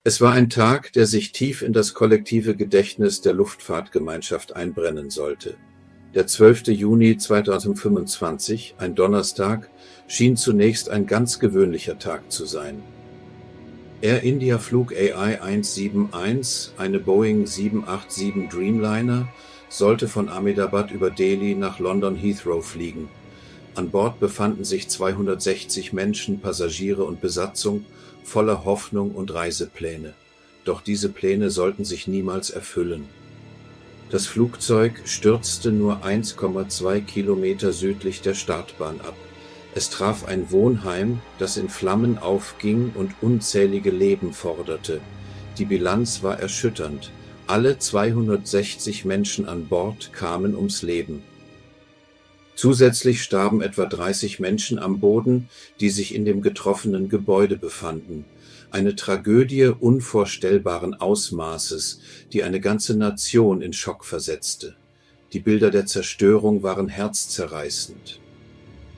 Es war ein Tag, der sich tief in das kollektive Gedächtnis der Luftfahrtgemeinschaft einbrennen sollte. Der 12. Juni 2025, ein Donnerstag, schien zunächst ein ganz gewöhnlicher Tag zu sein. Air India Flug AI 171, eine Boeing 787 Dreamliner, sollte von Ahmedabad über Delhi nach London Heathrow fliegen. An Bord befanden sich 260 Menschen, Passagiere und Besatzung, voller Hoffnung und Reisepläne. Doch diese Pläne sollten sich niemals erfüllen. Das Flugzeug stürzte nur 1,2 Kilometer südlich der Startbahn ab. Es traf ein Wohnheim, das in Flammen aufging und unzählige Leben forderte. Die Bilanz war erschütternd. Alle 260 Menschen an Bord kamen ums Leben. Zusätzlich starben etwa 30 Menschen am Boden, die sich in dem getroffenen Gebäude befanden. Eine Tragödie unvorstellbaren Ausmaßes, die eine ganze Nation in Schock versetzte. Die Bilder der Zerstörung waren herzzerreißend.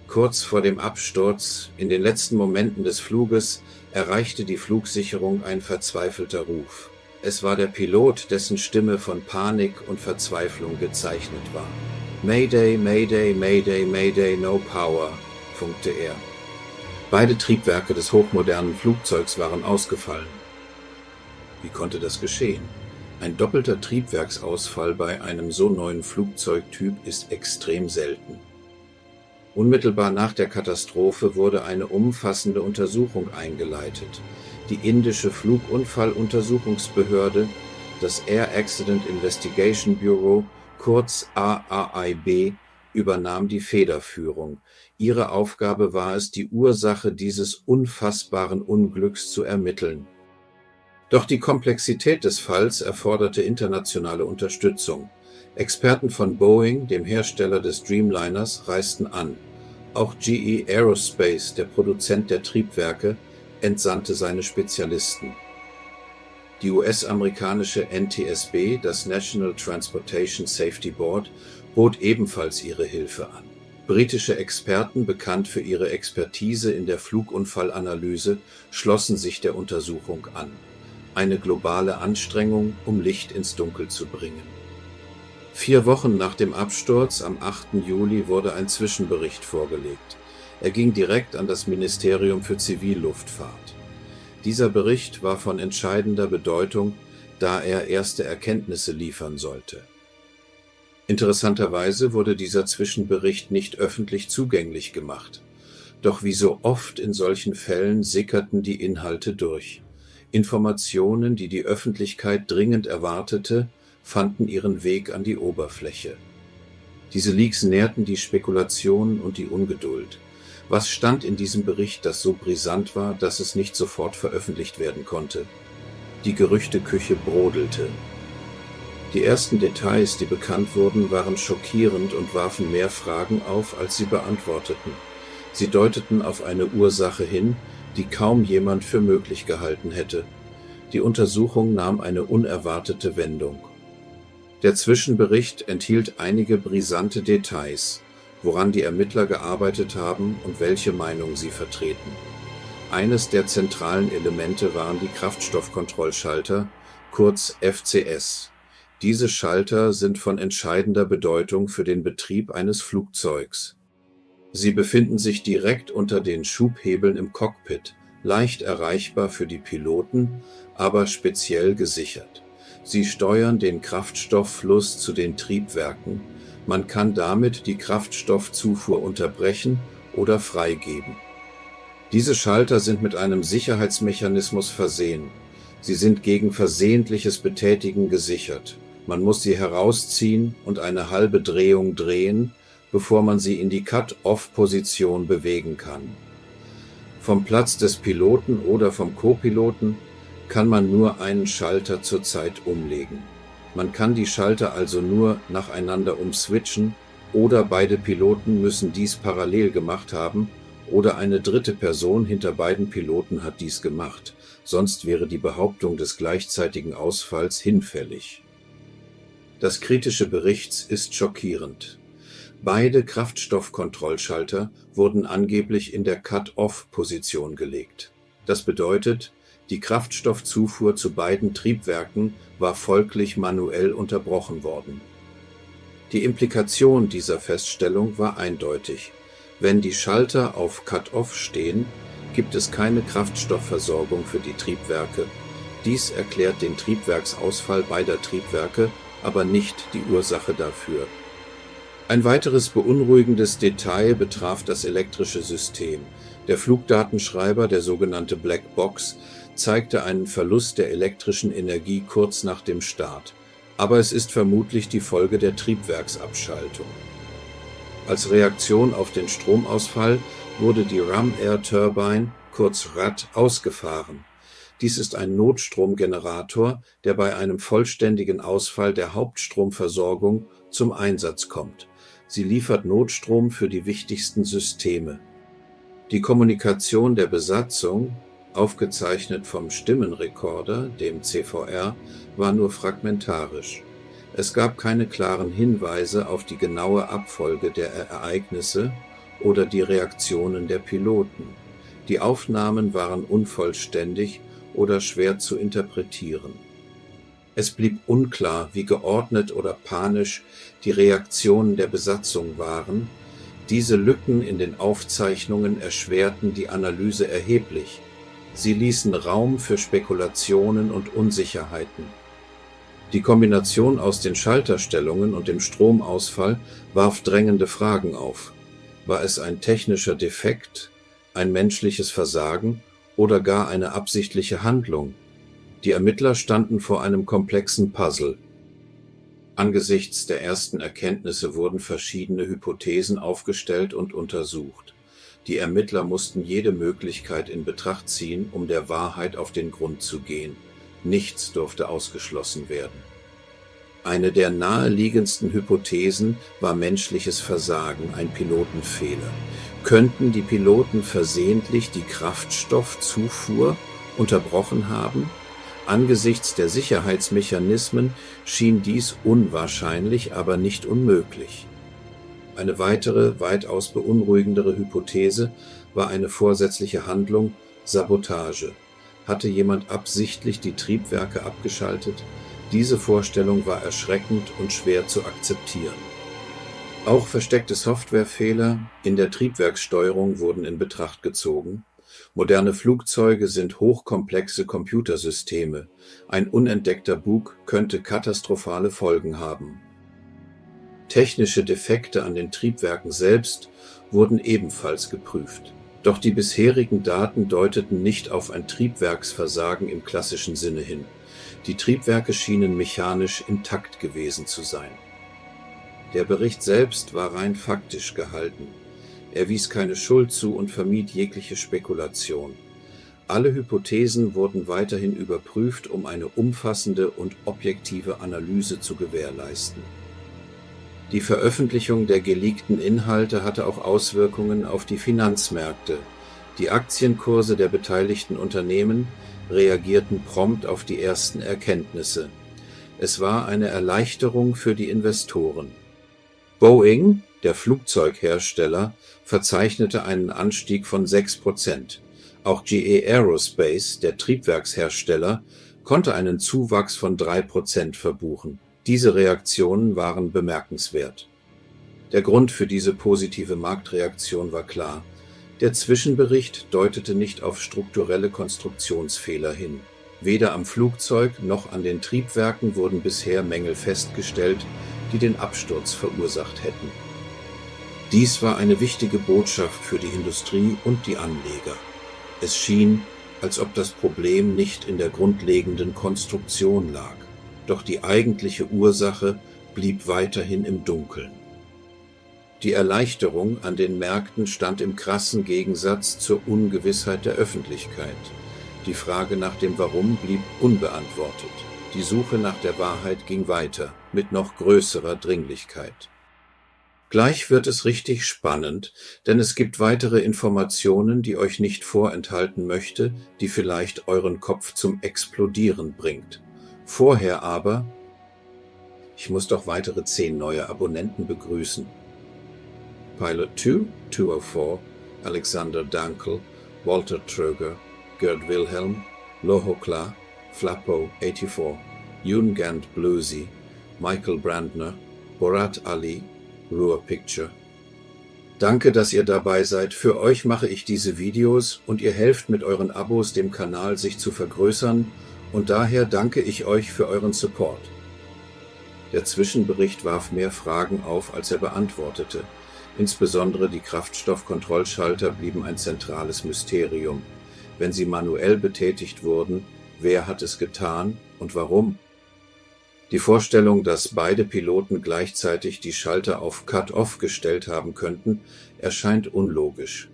Kurz vor dem Absturz, in den letzten Momenten des Fluges, erreichte die Flugsicherung ein verzweifelter Ruf. Es war der Pilot, dessen Stimme von Panik und Verzweiflung gezeichnet war. »Mayday, Mayday, Mayday, Mayday, no power«, funkte er. Beide Triebwerke des hochmodernen Flugzeugs waren ausgefallen. Wie konnte das geschehen? Ein doppelter Triebwerksausfall bei einem so neuen Flugzeugtyp ist extrem selten. Unmittelbar nach der Katastrophe wurde eine umfassende Untersuchung eingeleitet. Die indische Flugunfalluntersuchungsbehörde, das Air Accident Investigation Bureau, kurz AAIB, übernahm die Federführung. Ihre Aufgabe war es, die Ursache dieses unfassbaren Unglücks zu ermitteln. Doch die Komplexität des Falls erforderte internationale Unterstützung. Experten von Boeing, dem Hersteller des Dreamliners, reisten an. Auch GE Aerospace, der Produzent der Triebwerke, entsandte seine Spezialisten. Die US-amerikanische NTSB, das National Transportation Safety Board, bot ebenfalls ihre Hilfe an. Britische Experten, bekannt für ihre Expertise in der Flugunfallanalyse, schlossen sich der Untersuchung an. Eine globale Anstrengung, um Licht ins Dunkel zu bringen. 4 Wochen nach dem Absturz, am 8. Juli, wurde ein Zwischenbericht vorgelegt. Er ging direkt an das Ministerium für Zivilluftfahrt. Dieser Bericht war von entscheidender Bedeutung, da er erste Erkenntnisse liefern sollte. Interessanterweise wurde dieser Zwischenbericht nicht öffentlich zugänglich gemacht. Doch wie so oft in solchen Fällen sickerten die Inhalte durch. Informationen, die die Öffentlichkeit dringend erwartete, fanden ihren Weg an die Oberfläche. Diese Leaks nährten die Spekulationen und die Ungeduld. Was stand in diesem Bericht, das so brisant war, dass es nicht sofort veröffentlicht werden konnte? Die Gerüchteküche brodelte. Die ersten Details, die bekannt wurden, waren schockierend und warfen mehr Fragen auf, als sie beantworteten. Sie deuteten auf eine Ursache hin, die kaum jemand für möglich gehalten hätte. Die Untersuchung nahm eine unerwartete Wendung. Der Zwischenbericht enthielt einige brisante Details, woran die Ermittler gearbeitet haben und welche Meinung sie vertreten. Eines der zentralen Elemente waren die Kraftstoffkontrollschalter, kurz FCS. Diese Schalter sind von entscheidender Bedeutung für den Betrieb eines Flugzeugs. Sie befinden sich direkt unter den Schubhebeln im Cockpit, leicht erreichbar für die Piloten, aber speziell gesichert. Sie steuern den Kraftstofffluss zu den Triebwerken. Man kann damit die Kraftstoffzufuhr unterbrechen oder freigeben. Diese Schalter sind mit einem Sicherheitsmechanismus versehen. Sie sind gegen versehentliches Betätigen gesichert. Man muss sie herausziehen und eine halbe Drehung drehen, bevor man sie in die Cut-Off-Position bewegen kann. Vom Platz des Piloten oder vom Co-Piloten kann man nur einen Schalter zur Zeit umlegen. Man kann die Schalter also nur nacheinander umswitchen oder beide Piloten müssen dies parallel gemacht haben oder eine dritte Person hinter beiden Piloten hat dies gemacht, sonst wäre die Behauptung des gleichzeitigen Ausfalls hinfällig. Das kritische Berichts ist schockierend. Beide Kraftstoffkontrollschalter wurden angeblich in der Cut-Off-Position gelegt. Das bedeutet, Die Kraftstoffzufuhr zu beiden Triebwerken war folglich manuell unterbrochen worden. Die Implikation dieser Feststellung war eindeutig: Wenn die Schalter auf Cut-off stehen, gibt es keine Kraftstoffversorgung für die Triebwerke. Dies erklärt den Triebwerksausfall beider Triebwerke, aber nicht die Ursache dafür. Ein weiteres beunruhigendes Detail betraf das elektrische System. Der Flugdatenschreiber, der sogenannte Black Box, zeigte einen Verlust der elektrischen Energie kurz nach dem Start, aber es ist vermutlich die Folge der Triebwerksabschaltung. Als Reaktion auf den Stromausfall wurde die Ram Air Turbine, kurz RAT, ausgefahren. Dies ist ein Notstromgenerator, der bei einem vollständigen Ausfall der Hauptstromversorgung zum Einsatz kommt. Sie liefert Notstrom für die wichtigsten Systeme. Die Kommunikation der Besatzung, aufgezeichnet vom Stimmenrekorder, dem CVR, war nur fragmentarisch. Es gab keine klaren Hinweise auf die genaue Abfolge der Ereignisse oder die Reaktionen der Piloten. Die Aufnahmen waren unvollständig oder schwer zu interpretieren. Es blieb unklar, wie geordnet oder panisch die Reaktionen der Besatzung waren. Diese Lücken in den Aufzeichnungen erschwerten die Analyse erheblich. Sie ließen Raum für Spekulationen und Unsicherheiten. Die Kombination aus den Schalterstellungen und dem Stromausfall warf drängende Fragen auf. War es ein technischer Defekt, ein menschliches Versagen oder gar eine absichtliche Handlung? Die Ermittler standen vor einem komplexen Puzzle. Angesichts der ersten Erkenntnisse wurden verschiedene Hypothesen aufgestellt und untersucht. Die Ermittler mussten jede Möglichkeit in Betracht ziehen, um der Wahrheit auf den Grund zu gehen. Nichts durfte ausgeschlossen werden. Eine der naheliegendsten Hypothesen war menschliches Versagen, ein Pilotenfehler. Könnten die Piloten versehentlich die Kraftstoffzufuhr unterbrochen haben? Angesichts der Sicherheitsmechanismen schien dies unwahrscheinlich, aber nicht unmöglich. Eine weitere, weitaus beunruhigendere Hypothese war eine vorsätzliche Handlung, Sabotage. Hatte jemand absichtlich die Triebwerke abgeschaltet? Diese Vorstellung war erschreckend und schwer zu akzeptieren. Auch versteckte Softwarefehler in der Triebwerkssteuerung wurden in Betracht gezogen. Moderne Flugzeuge sind hochkomplexe Computersysteme. Ein unentdeckter Bug könnte katastrophale Folgen haben. Technische Defekte an den Triebwerken selbst wurden ebenfalls geprüft. Doch die bisherigen Daten deuteten nicht auf ein Triebwerksversagen im klassischen Sinne hin. Die Triebwerke schienen mechanisch intakt gewesen zu sein. Der Bericht selbst war rein faktisch gehalten. Er wies keine Schuld zu und vermied jegliche Spekulation. Alle Hypothesen wurden weiterhin überprüft, um eine umfassende und objektive Analyse zu gewährleisten. Die Veröffentlichung der geleakten Inhalte hatte auch Auswirkungen auf die Finanzmärkte. Die Aktienkurse der beteiligten Unternehmen reagierten prompt auf die ersten Erkenntnisse. Es war eine Erleichterung für die Investoren. Boeing, der Flugzeughersteller, verzeichnete einen Anstieg von 6%. Auch GE Aerospace, der Triebwerkshersteller, konnte einen Zuwachs von 3% verbuchen. Diese Reaktionen waren bemerkenswert. Der Grund für diese positive Marktreaktion war klar. Der Zwischenbericht deutete nicht auf strukturelle Konstruktionsfehler hin. Weder am Flugzeug noch an den Triebwerken wurden bisher Mängel festgestellt, die den Absturz verursacht hätten. Dies war eine wichtige Botschaft für die Industrie und die Anleger. Es schien, als ob das Problem nicht in der grundlegenden Konstruktion lag, doch die eigentliche Ursache blieb weiterhin im Dunkeln. Die Erleichterung an den Märkten stand im krassen Gegensatz zur Ungewissheit der Öffentlichkeit. Die Frage nach dem Warum blieb unbeantwortet. Die Suche nach der Wahrheit ging weiter, mit noch größerer Dringlichkeit. Gleich wird es richtig spannend, denn es gibt weitere Informationen, die euch nicht vorenthalten möchte, die vielleicht euren Kopf zum Explodieren bringt. Vorher aber, ich muss doch weitere 10 neue Abonnenten begrüßen. Pilot 2, 204, Alexander Dankel, Walter Tröger, Gerd Wilhelm, Lohokla, Flappo 84, Yoon Gant Bluesy, Michael Brandner, Borat Ali, Ruhr Picture. Danke, dass ihr dabei seid. Für euch mache ich diese Videos und ihr helft mit euren Abos dem Kanal sich zu vergrößern und daher danke ich euch für euren Support. Der Zwischenbericht warf mehr Fragen auf, als er beantwortete. Insbesondere die Kraftstoffkontrollschalter blieben ein zentrales Mysterium. Wenn sie manuell betätigt wurden, wer hat es getan und warum? Die Vorstellung, dass beide Piloten gleichzeitig die Schalter auf Cut-Off gestellt haben könnten, erscheint unlogisch.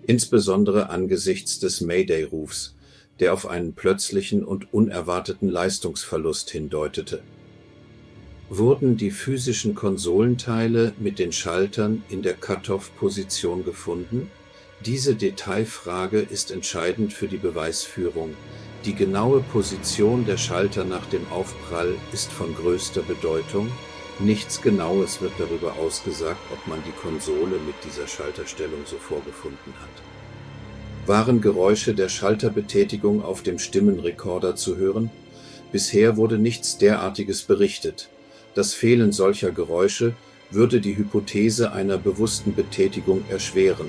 Insbesondere angesichts des Mayday-Rufs, der auf einen plötzlichen und unerwarteten Leistungsverlust hindeutete. Wurden die physischen Konsolenteile mit den Schaltern in der Cut-Off-Position gefunden? Diese Detailfrage ist entscheidend für die Beweisführung. Die genaue Position der Schalter nach dem Aufprall ist von größter Bedeutung. Nichts Genaues wird darüber ausgesagt, ob man die Konsole mit dieser Schalterstellung so vorgefunden hat. Waren Geräusche der Schalterbetätigung auf dem Stimmenrekorder zu hören? Bisher wurde nichts derartiges berichtet. Das Fehlen solcher Geräusche würde die Hypothese einer bewussten Betätigung erschweren.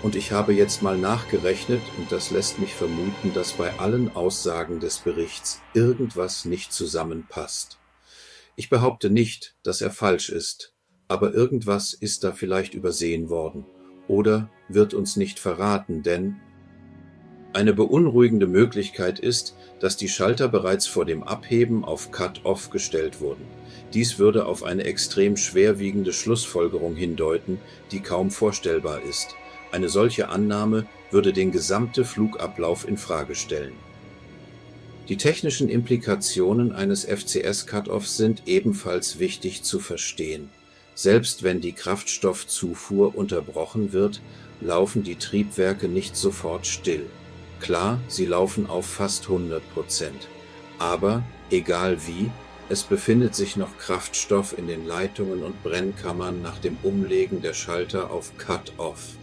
Und ich habe jetzt mal nachgerechnet und das lässt mich vermuten, dass bei allen Aussagen des Berichts irgendwas nicht zusammenpasst. Ich behaupte nicht, dass er falsch ist, aber irgendwas ist da vielleicht übersehen worden oder wird uns nicht verraten, denn eine beunruhigende Möglichkeit ist, dass die Schalter bereits vor dem Abheben auf Cut-Off gestellt wurden. Dies würde auf eine extrem schwerwiegende Schlussfolgerung hindeuten, die kaum vorstellbar ist. Eine solche Annahme würde den gesamten Flugablauf in Frage stellen. Die technischen Implikationen eines FCS-Cut-Offs sind ebenfalls wichtig zu verstehen. Selbst wenn die Kraftstoffzufuhr unterbrochen wird, laufen die Triebwerke nicht sofort still. Klar, sie laufen auf fast 100%. Aber, egal wie, es befindet sich noch Kraftstoff in den Leitungen und Brennkammern nach dem Umlegen der Schalter auf Cut-Off.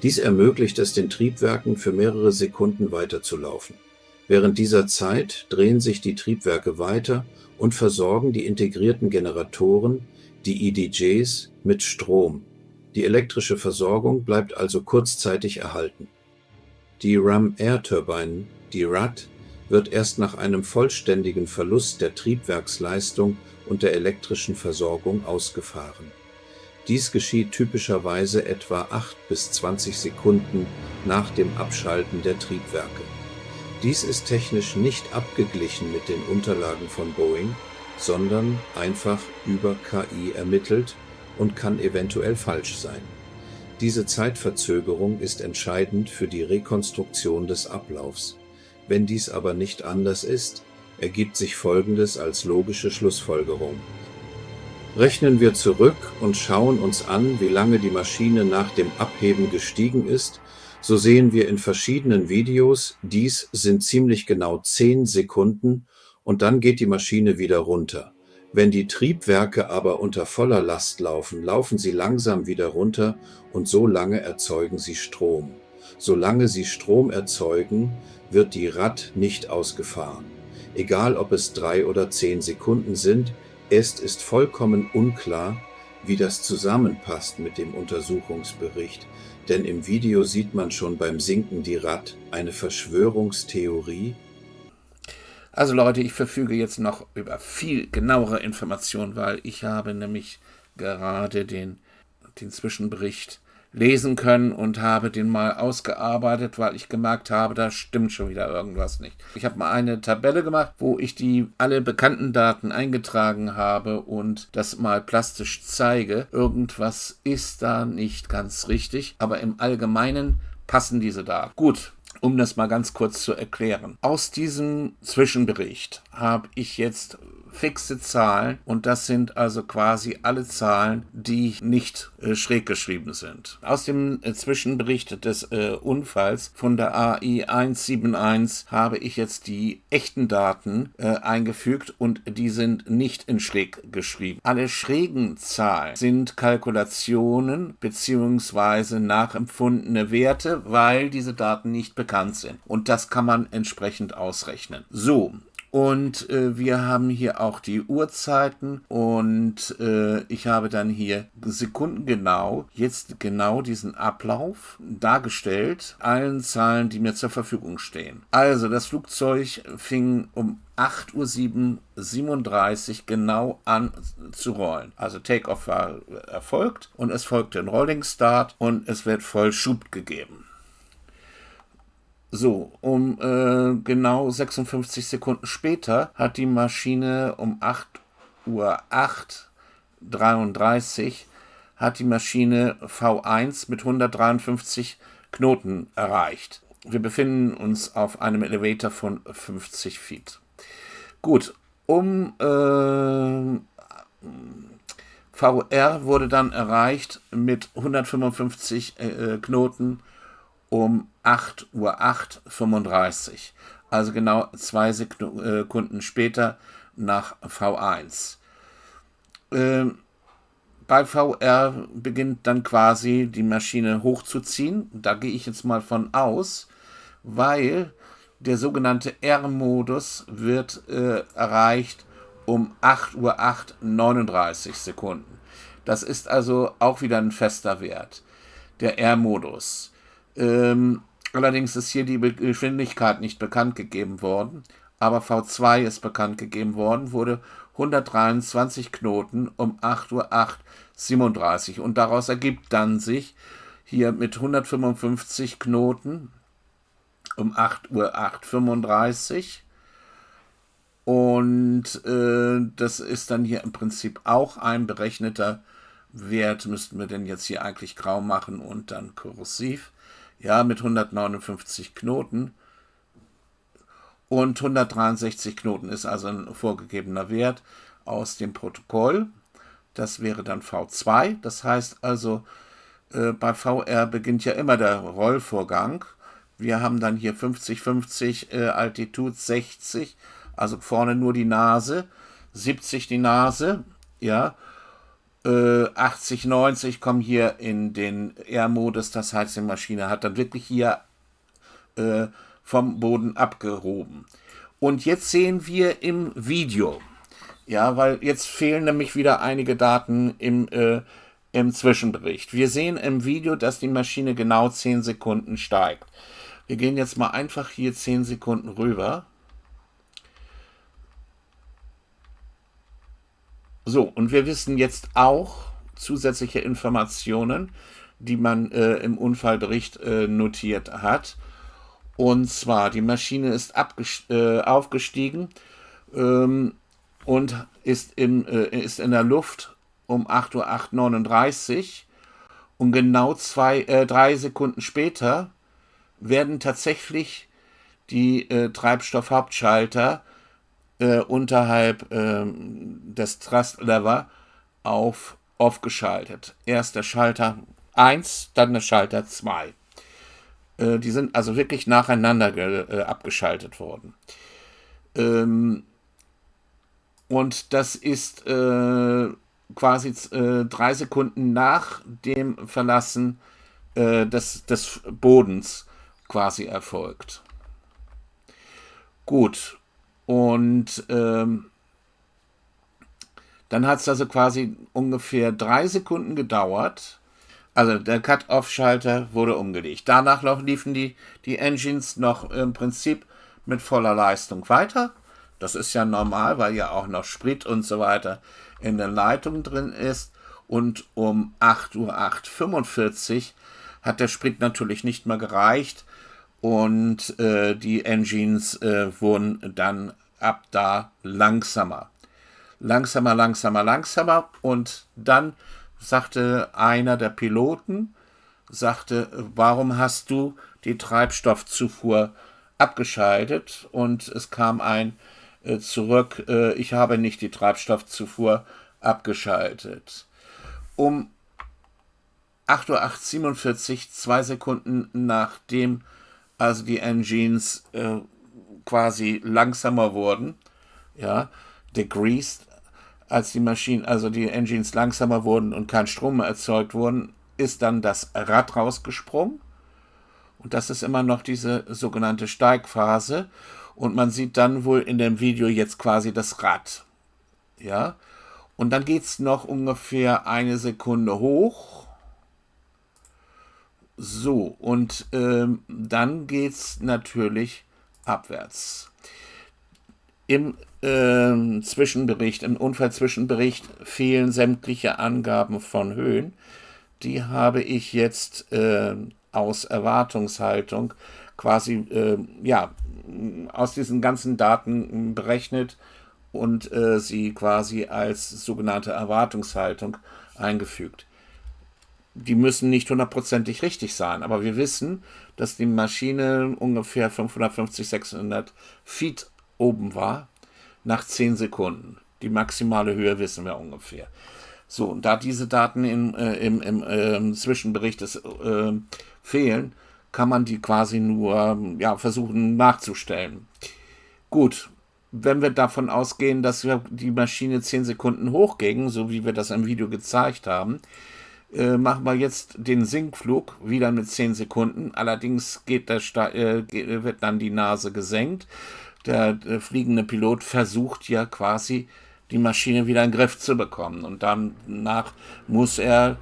Dies ermöglicht es den Triebwerken für mehrere Sekunden weiterzulaufen. Während dieser Zeit drehen sich die Triebwerke weiter und versorgen die integrierten Generatoren, die EDJs, mit Strom. Die elektrische Versorgung bleibt also kurzzeitig erhalten. Die Ram Air Turbine, die RAT, wird erst nach einem vollständigen Verlust der Triebwerksleistung und der elektrischen Versorgung ausgefahren. Dies geschieht typischerweise etwa 8 bis 20 Sekunden nach dem Abschalten der Triebwerke. Dies ist technisch nicht abgeglichen mit den Unterlagen von Boeing, sondern einfach über KI ermittelt und kann eventuell falsch sein. Diese Zeitverzögerung ist entscheidend für die Rekonstruktion des Ablaufs. Wenn dies aber nicht anders ist, ergibt sich Folgendes als logische Schlussfolgerung. Rechnen wir zurück und schauen uns an, wie lange die Maschine nach dem Abheben gestiegen ist, so sehen wir in verschiedenen Videos, dies sind ziemlich genau 10 Sekunden und dann geht die Maschine wieder runter. Wenn die Triebwerke aber unter voller Last laufen, laufen sie langsam wieder runter und so lange erzeugen sie Strom. Solange sie Strom erzeugen, wird die RAT nicht ausgefahren. Egal ob es 3 oder 10 Sekunden sind, es ist vollkommen unklar, wie das zusammenpasst mit dem Untersuchungsbericht, denn im Video sieht man schon beim Sinken die RAT, eine Verschwörungstheorie. Also Leute, ich verfüge jetzt noch über viel genauere Informationen, weil ich habe nämlich gerade den Zwischenbericht lesen können und habe den mal ausgearbeitet, weil ich gemerkt habe, da stimmt schon wieder irgendwas nicht. Ich habe mal eine Tabelle gemacht, wo ich alle bekannten Daten eingetragen habe und das mal plastisch zeige. Irgendwas ist da nicht ganz richtig, aber im Allgemeinen passen diese Daten. Gut. Um das mal ganz kurz zu erklären. Aus diesem Zwischenbericht habe ich jetzt fixe Zahlen und das sind also quasi alle Zahlen, die nicht schräg geschrieben sind. Aus dem Zwischenbericht des Unfalls von der AI 171 habe ich jetzt die echten Daten eingefügt und die sind nicht in schräg geschrieben. Alle schrägen Zahlen sind Kalkulationen bzw. nachempfundene Werte, weil diese Daten nicht bekannt sind. Und das kann man entsprechend ausrechnen. So. Und wir haben hier auch die Uhrzeiten und ich habe dann hier sekundengenau jetzt genau diesen Ablauf dargestellt, allen Zahlen, die mir zur Verfügung stehen. Also das Flugzeug fing um 8:37 Uhr genau an zu rollen. Also Takeoff war erfolgt und es folgte ein Rolling Start und es wird voll Schub gegeben. So, um genau 56 Sekunden später hat die Maschine um 8:33 Uhr hat die Maschine V1 mit 153 Knoten erreicht. Wir befinden uns auf einem Elevator von 50 Feet. Gut, VR wurde dann erreicht mit 155 Knoten um 8:35 Uhr, also genau 2 Sekunden später nach V1. Bei VR beginnt dann quasi die Maschine hochzuziehen. Da gehe ich jetzt mal von aus, weil der sogenannte R-Modus wird erreicht um 8:39 Uhr. Das ist also auch wieder ein fester Wert, der R-Modus. Allerdings ist hier die Geschwindigkeit nicht bekannt gegeben worden, aber V2 ist bekannt gegeben worden, wurde 123 Knoten um 8:37 Uhr und daraus ergibt dann sich hier mit 155 Knoten um 8:35 Uhr und das ist dann hier im Prinzip auch ein berechneter Wert, müssten wir denn jetzt hier eigentlich grau machen und dann kursiv. Ja, mit 159 Knoten und 163 Knoten ist also ein vorgegebener Wert aus dem Protokoll. Das wäre dann V2. Das heißt also, bei VR beginnt ja immer der Rollvorgang. Wir haben dann hier 50-50 Altitude, 60, also vorne nur die Nase, 70 die Nase, ja, 80, 90 kommen hier in den R-Modus, das heißt, die Maschine hat dann wirklich hier vom Boden abgehoben. Und jetzt sehen wir im Video, ja, weil jetzt fehlen nämlich wieder einige Daten im Zwischenbericht. Wir sehen im Video, dass die Maschine genau 10 Sekunden steigt. Wir gehen jetzt mal einfach hier 10 Sekunden rüber. So, und wir wissen jetzt auch zusätzliche Informationen, die man im Unfallbericht notiert hat. Und zwar, die Maschine ist aufgestiegen und ist in der Luft um 8:39 Uhr und genau 3 Sekunden später werden tatsächlich die Treibstoffhauptschalter unterhalb des Thrust Lever aufgeschaltet. Erst der Schalter 1, dann der Schalter 2. Die sind also wirklich nacheinander abgeschaltet worden. Und das ist quasi 3 Sekunden nach dem Verlassen des Bodens quasi erfolgt. Gut. Und dann hat es also quasi ungefähr 3 Sekunden gedauert. Also der Cut-Off-Schalter wurde umgelegt. Danach liefen die Engines noch im Prinzip mit voller Leistung weiter. Das ist ja normal, weil ja auch noch Sprit und so weiter in der Leitung drin ist. Und um 8:45 Uhr hat der Sprit natürlich nicht mehr gereicht. Und die Engines wurden dann ab da langsamer. Langsamer. Und dann sagte einer der Piloten, warum hast du die Treibstoffzufuhr abgeschaltet? Und es kam ein zurück, ich habe nicht die Treibstoffzufuhr abgeschaltet. Um 8:47 Uhr, 2 Sekunden nachdem also die Engines quasi langsamer wurden, ja, degreased, als die Maschinen, also die Engines langsamer wurden und kein Strom mehr erzeugt wurden, ist dann das Rad rausgesprungen. Und das ist immer noch diese sogenannte Steigphase. Und man sieht dann wohl in dem Video jetzt quasi das Rad. Ja. Und dann geht es noch ungefähr 1 Sekunde hoch. So, und dann geht es natürlich abwärts. Im Zwischenbericht, im Unfallzwischenbericht fehlen sämtliche Angaben von Höhen. Die habe ich jetzt aus Erwartungshaltung quasi aus diesen ganzen Daten berechnet und sie quasi als sogenannte Erwartungshaltung eingefügt. Die müssen nicht hundertprozentig richtig sein, aber wir wissen, dass die Maschine ungefähr 550, 600 Feet oben war, nach 10 Sekunden. Die maximale Höhe wissen wir ungefähr. So, und da diese Daten im Zwischenbericht fehlen, kann man die quasi nur versuchen nachzustellen. Gut, wenn wir davon ausgehen, dass wir die Maschine 10 Sekunden hochgingen, so wie wir das im Video gezeigt haben, machen wir jetzt den Sinkflug wieder mit 10 Sekunden. Allerdings wird dann die Nase gesenkt. Der fliegende Pilot versucht ja quasi, die Maschine wieder in den Griff zu bekommen. Und danach muss er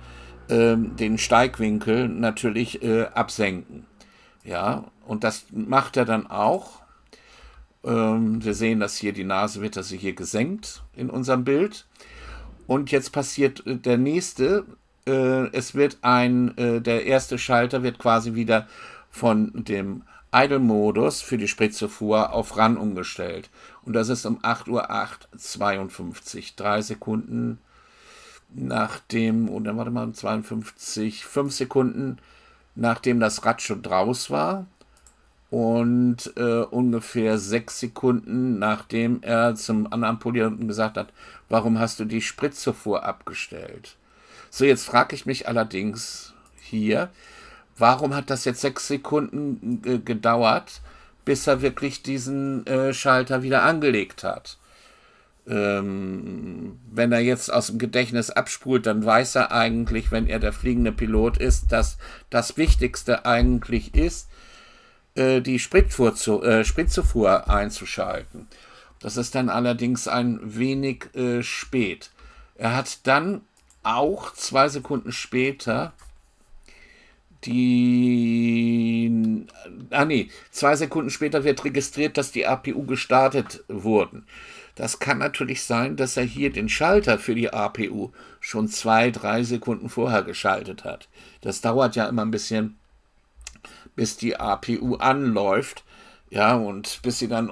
den Steigwinkel natürlich absenken. Ja, und das macht er dann auch. Wir sehen, dass hier die Nase wird hier gesenkt in unserem Bild. Und jetzt passiert der nächste. Es wird der erste Schalter wird quasi wieder von dem Idle-Modus für die Spritzufuhr auf Run umgestellt. Und das ist um 8:08:52 Uhr, 3 Sekunden nachdem, und dann 5 Sekunden nachdem das Rad schon draus war und ungefähr 6 Sekunden nachdem er zum anderen Piloten gesagt hat, warum hast du die Spritzufuhr abgestellt? So, jetzt frage ich mich allerdings hier, warum hat das jetzt 6 Sekunden gedauert, bis er wirklich diesen Schalter wieder angelegt hat? Wenn er jetzt aus dem Gedächtnis abspult, dann weiß er eigentlich, wenn er der fliegende Pilot ist, dass das Wichtigste eigentlich ist, die Spritzufuhr einzuschalten. Das ist dann allerdings ein wenig spät. Er hat dann auch 2 Sekunden später 2 Sekunden später wird registriert, dass die APU gestartet wurden. Das kann natürlich sein, dass er hier den Schalter für die APU schon 2, 3 Sekunden vorher geschaltet hat. Das dauert ja immer ein bisschen, bis die APU anläuft. Ja, und bis sie dann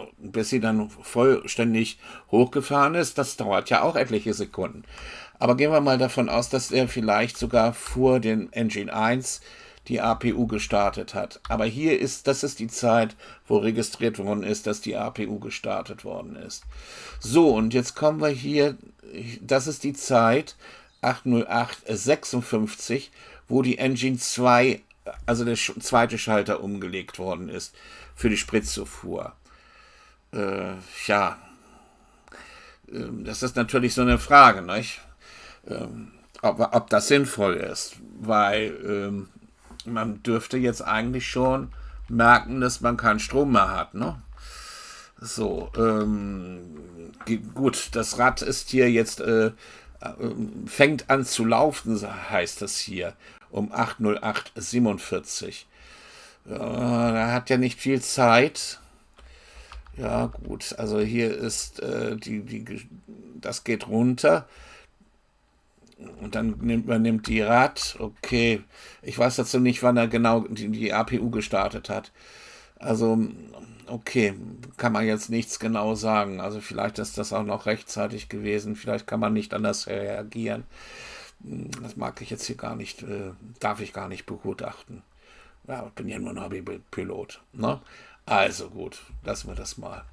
vollständig hochgefahren ist, das dauert ja auch etliche Sekunden. Aber gehen wir mal davon aus, dass er vielleicht sogar vor den Engine 1 die APU gestartet hat. Aber das ist die Zeit, wo registriert worden ist, dass die APU gestartet worden ist. So, und jetzt kommen wir hier, das ist die Zeit, 8:08:56, wo die Engine 2, also der zweite Schalter umgelegt worden ist für die Spritzufuhr. Das ist natürlich so eine Frage, nicht? Ob das sinnvoll ist, weil man dürfte jetzt eigentlich schon merken, dass man keinen Strom mehr hat, ne? So, gut, das Rad ist hier jetzt, fängt an zu laufen, heißt das hier, um 8:08:47. Da hat ja nicht viel Zeit. Ja, gut, also hier ist das geht runter. Und dann nimmt die Rad, okay, ich weiß dazu nicht, wann er genau die APU gestartet hat. Also, okay, kann man jetzt nichts genau sagen. Also vielleicht ist das auch noch rechtzeitig gewesen, vielleicht kann man nicht anders reagieren. Das mag ich jetzt hier gar nicht, darf ich gar nicht begutachten. Ja, ich bin ja nur ein Hobbypilot, ne? Also gut, lassen wir das mal.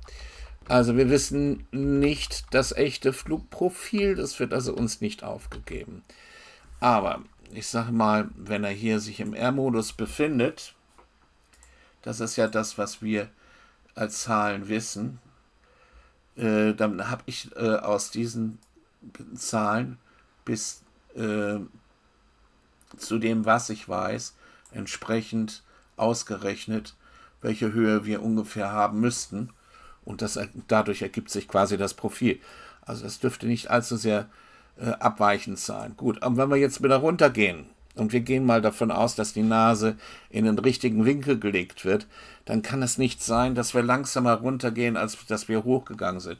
Also wir wissen nicht das echte Flugprofil, das wird also uns nicht aufgegeben. Aber ich sage mal, wenn er hier sich im R-Modus befindet, das ist ja das, was wir als Zahlen wissen, dann habe ich aus diesen Zahlen bis zu dem, was ich weiß, entsprechend ausgerechnet, welche Höhe wir ungefähr haben müssten. Und dadurch ergibt sich quasi das Profil. Also das dürfte nicht allzu sehr abweichend sein. Gut, aber wenn wir jetzt wieder runtergehen und wir gehen mal davon aus, dass die Nase in den richtigen Winkel gelegt wird, dann kann es nicht sein, dass wir langsamer runtergehen, als dass wir hochgegangen sind.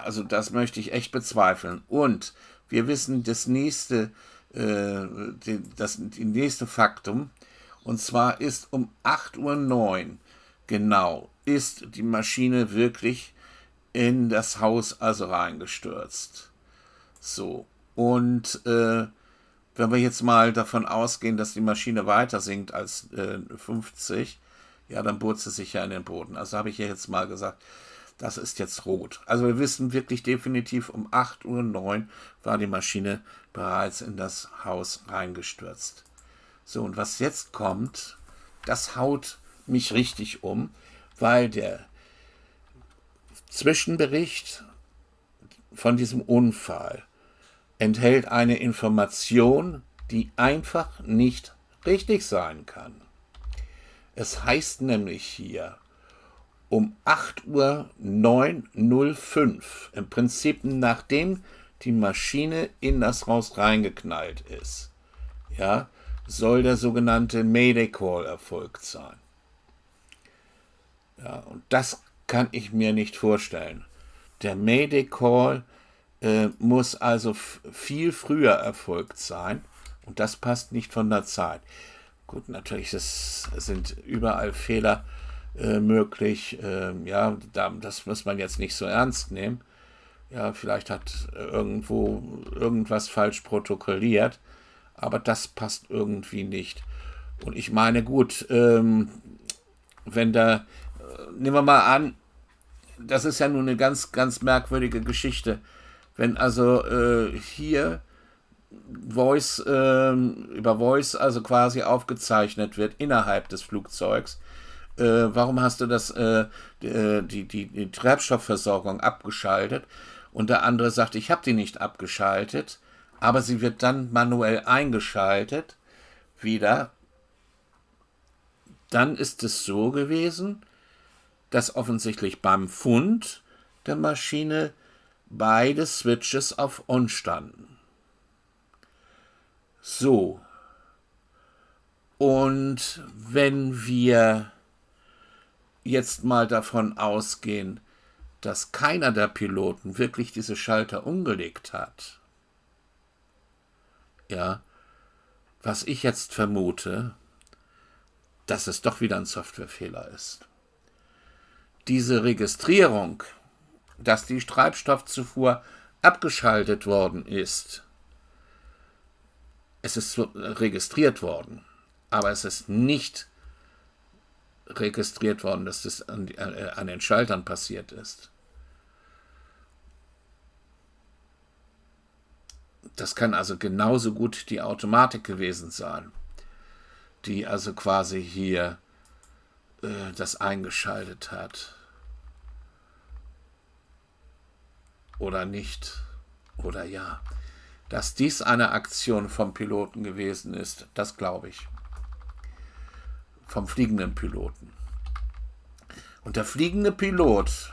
Also das möchte ich echt bezweifeln. Und wir wissen die nächste Faktum, und zwar ist um 8:09 Uhr genau, ist die Maschine wirklich in das Haus also reingestürzt. So, und wenn wir jetzt mal davon ausgehen, dass die Maschine weiter sinkt als 50, ja, dann bohrt sie sich ja in den Boden. Also habe ich ja jetzt mal gesagt, das ist jetzt rot. Also wir wissen wirklich definitiv, um 8:09 Uhr war die Maschine bereits in das Haus reingestürzt. So, und was jetzt kommt, das haut mich richtig um, weil der Zwischenbericht von diesem Unfall enthält eine Information, die einfach nicht richtig sein kann. Es heißt nämlich hier, um 8:09:05 Uhr, im Prinzip nachdem die Maschine in das Haus reingeknallt ist, ja, soll der sogenannte Mayday Call erfolgt sein. Ja, und das kann ich mir nicht vorstellen. Der Mayday Call muss also viel früher erfolgt sein und das passt nicht von der Zeit. Gut, natürlich sind überall Fehler möglich. Ja, das muss man jetzt nicht so ernst nehmen. Ja, vielleicht hat irgendwo irgendwas falsch protokolliert, aber das passt irgendwie nicht. Und ich meine, gut, wenn da, nehmen wir mal an, das ist ja nun eine ganz, ganz merkwürdige Geschichte. Wenn also hier über Voice also quasi aufgezeichnet wird innerhalb des Flugzeugs, warum hast du die Treibstoffversorgung abgeschaltet? Und der andere sagt, ich habe die nicht abgeschaltet, aber sie wird dann manuell eingeschaltet wieder. Dann ist es so gewesen, dass offensichtlich beim Fund der Maschine beide Switches auf On standen. So. Und wenn wir jetzt mal davon ausgehen, dass keiner der Piloten wirklich diese Schalter umgelegt hat, ja, was ich jetzt vermute, dass es doch wieder ein Softwarefehler ist. Diese Registrierung, dass die Treibstoffzufuhr abgeschaltet worden ist, es ist registriert worden, aber es ist nicht registriert worden, dass das an den Schaltern passiert ist. Das kann also genauso gut die Automatik gewesen sein, die also quasi hier das eingeschaltet hat. Oder nicht. Oder ja. Dass dies eine Aktion vom Piloten gewesen ist, das glaube ich. Vom fliegenden Piloten. Und der fliegende Pilot,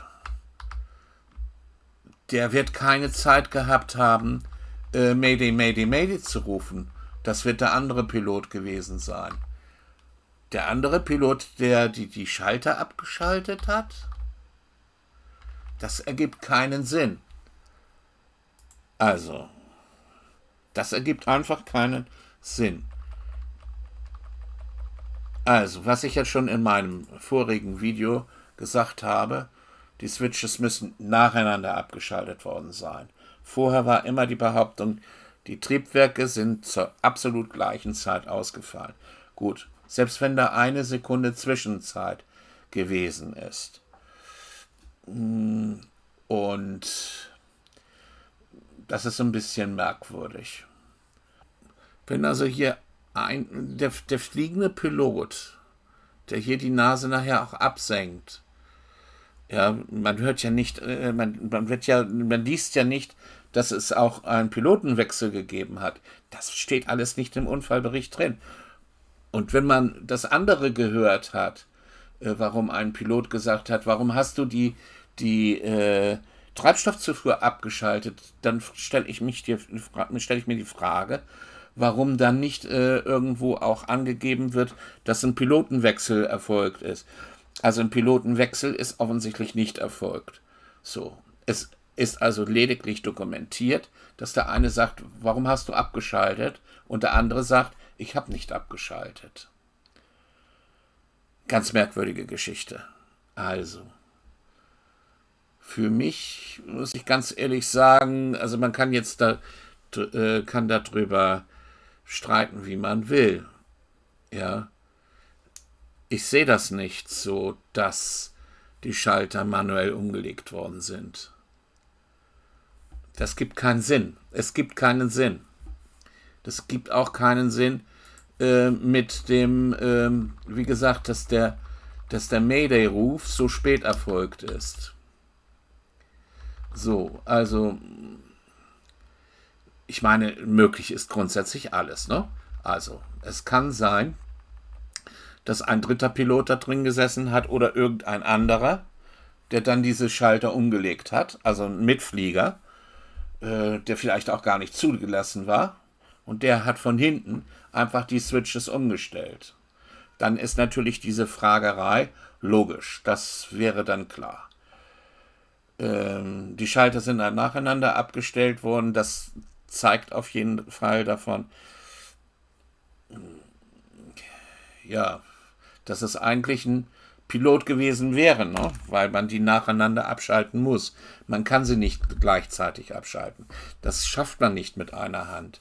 der wird keine Zeit gehabt haben, Mayday, Mayday, Mayday zu rufen. Das wird der andere Pilot gewesen sein. Der andere Pilot, der die Schalter abgeschaltet hat, das ergibt keinen Sinn. Also, das ergibt einfach keinen Sinn. Also, was ich jetzt schon in meinem vorigen Video gesagt habe, die Switches müssen nacheinander abgeschaltet worden sein. Vorher war immer die Behauptung, die Triebwerke sind zur absolut gleichen Zeit ausgefallen. Gut, selbst wenn da eine Sekunde Zwischenzeit gewesen ist. Und das ist ein bisschen merkwürdig. Wenn also hier der fliegende Pilot, der hier die Nase nachher auch absenkt, ja, man hört ja nicht, man liest ja nicht, dass es auch einen Pilotenwechsel gegeben hat. Das steht alles nicht im Unfallbericht drin. Und wenn man das andere gehört hat, warum ein Pilot gesagt hat, warum hast du die Treibstoffzufuhr abgeschaltet, dann stelle ich mir die Frage, warum dann nicht irgendwo auch angegeben wird, dass ein Pilotenwechsel erfolgt ist. Also ein Pilotenwechsel ist offensichtlich nicht erfolgt. So, es ist also lediglich dokumentiert, dass der eine sagt, warum hast du abgeschaltet? Und der andere sagt, ich habe nicht abgeschaltet. Ganz merkwürdige Geschichte. Also, für mich muss ich ganz ehrlich sagen, also man kann jetzt kann darüber streiten, wie man will. Ja, ich sehe das nicht so, dass die Schalter manuell umgelegt worden sind. Das gibt keinen Sinn. Es gibt keinen Sinn. Das gibt auch keinen Sinn mit dem, wie gesagt, dass der Mayday-Ruf so spät erfolgt ist. So, also, ich meine, möglich ist grundsätzlich alles, ne? Also, es kann sein, dass ein dritter Pilot da drin gesessen hat oder irgendein anderer, der dann diese Schalter umgelegt hat, also ein Mitflieger, der vielleicht auch gar nicht zugelassen war, und der hat von hinten einfach die Switches umgestellt. Dann ist natürlich diese Fragerei logisch, das wäre dann klar. Die Schalter sind dann nacheinander abgestellt worden, das zeigt auf jeden Fall davon, ja, dass es eigentlich ein Pilot gewesen wäre, ne? Weil man die nacheinander abschalten muss. Man kann sie nicht gleichzeitig abschalten. Das schafft man nicht mit einer Hand.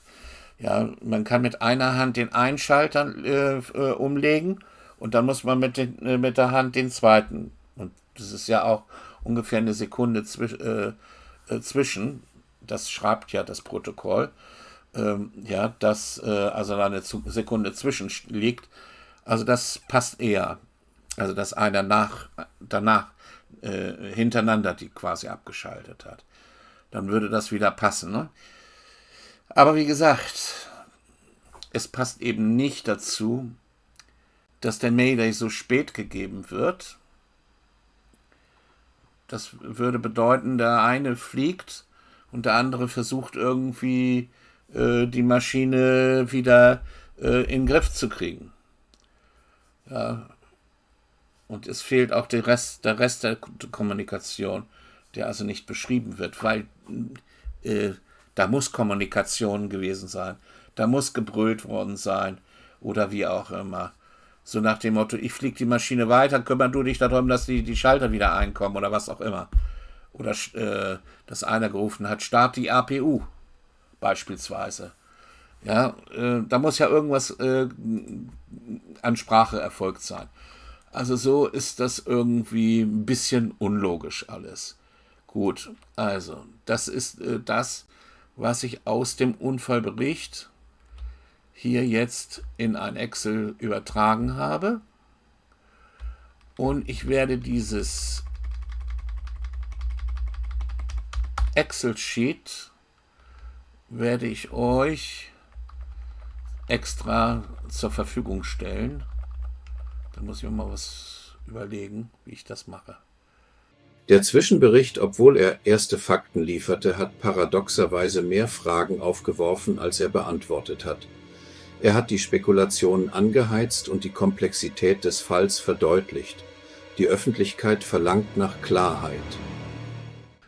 Ja, man kann mit einer Hand den einen Schalter umlegen und dann muss man mit der Hand den zweiten. Und das ist ja auch ungefähr eine Sekunde zwischen. Das schreibt ja das Protokoll. Ja, dass also eine Sekunde zwischen liegt. Also das passt eher. Also dass einer danach hintereinander die quasi abgeschaltet hat. Dann würde das wieder passen, ne? Aber wie gesagt, es passt eben nicht dazu, dass der Mayday so spät gegeben wird. Das würde bedeuten, der eine fliegt und der andere versucht irgendwie die Maschine wieder in den Griff zu kriegen. Ja. Und es fehlt auch der Rest der Kommunikation, der also nicht beschrieben wird, weil da muss Kommunikation gewesen sein, da muss gebrüllt worden sein oder wie auch immer. So nach dem Motto, ich fliege die Maschine weiter, kümmern du dich darum, dass die Schalter wieder einkommen oder was auch immer. Oder dass einer gerufen hat, start die APU beispielsweise. Ja, da muss ja irgendwas an Sprache erfolgt sein. Also so ist das irgendwie ein bisschen unlogisch alles. Gut, also das ist das, was ich aus dem Unfallbericht hier jetzt in ein Excel übertragen habe. Und ich werde dieses Excel-Sheet werde ich euch extra zur Verfügung stellen. Da muss ich mir mal was überlegen, wie ich das mache. Der Zwischenbericht, obwohl er erste Fakten lieferte, hat paradoxerweise mehr Fragen aufgeworfen, als er beantwortet hat. Er hat die Spekulationen angeheizt und die Komplexität des Falls verdeutlicht. Die Öffentlichkeit verlangt nach Klarheit.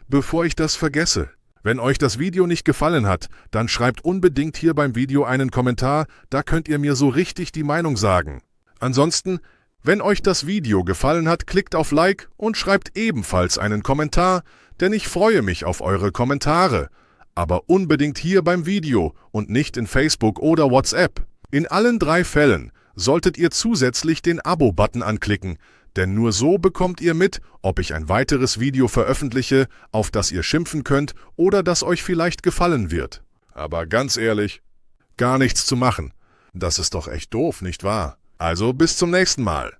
Bevor ich das vergesse, wenn euch das Video nicht gefallen hat, dann schreibt unbedingt hier beim Video einen Kommentar, da könnt ihr mir so richtig die Meinung sagen. Ansonsten, wenn euch das Video gefallen hat, klickt auf Like und schreibt ebenfalls einen Kommentar, denn ich freue mich auf eure Kommentare. Aber unbedingt hier beim Video und nicht in Facebook oder WhatsApp. In allen 3 Fällen solltet ihr zusätzlich den Abo-Button anklicken, Denn nur so bekommt ihr mit, ob ich ein weiteres Video veröffentliche, auf das ihr schimpfen könnt oder das euch vielleicht gefallen wird. Aber ganz ehrlich, gar nichts zu machen. Das ist doch echt doof, nicht wahr? Also bis zum nächsten Mal.